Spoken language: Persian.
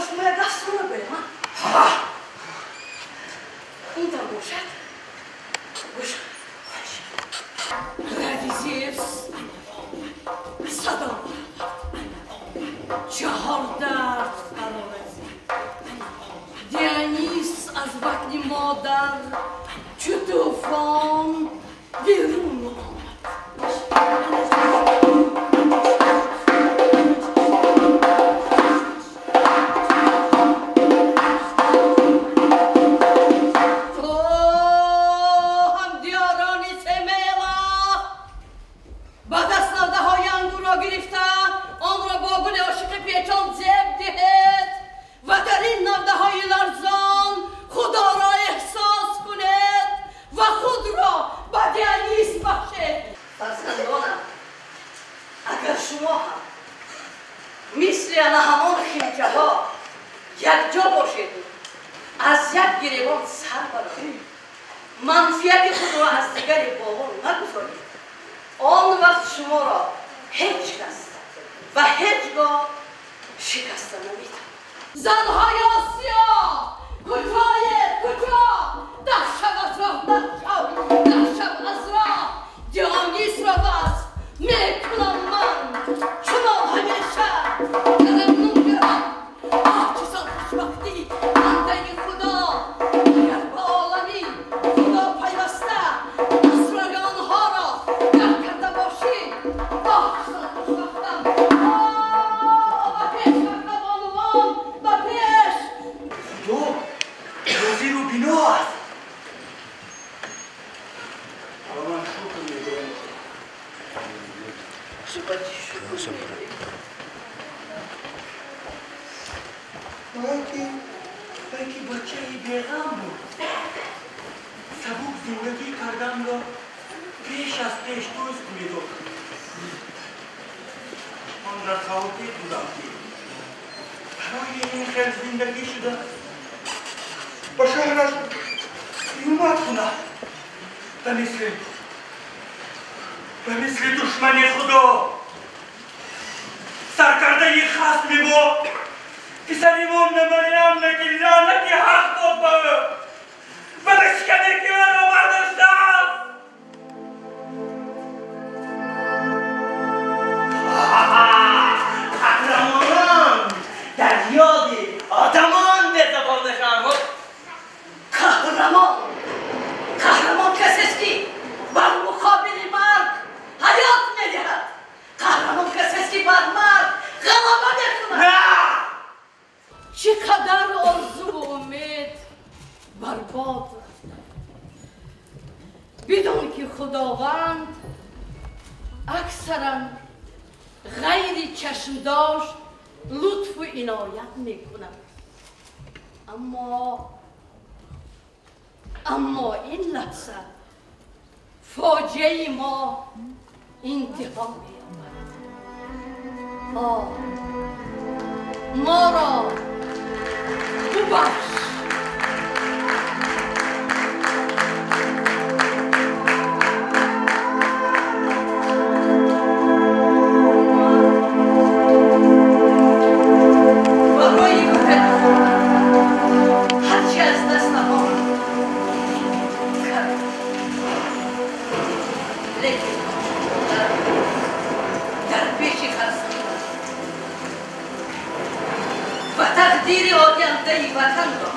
شما یک دست رو بریم ها؟ این در باشد باشد ردیزیفس صدا چهار درد فرارزی دیانیس از بطن مادر چو طوفان بیرون آمد بدون که خداوند اکثرا غیر چشم داشت لطف و عنایت میکند اما این لحظه فاجعه ما انتها می‌یابد ما را ببخش تقدیر آینده وطن را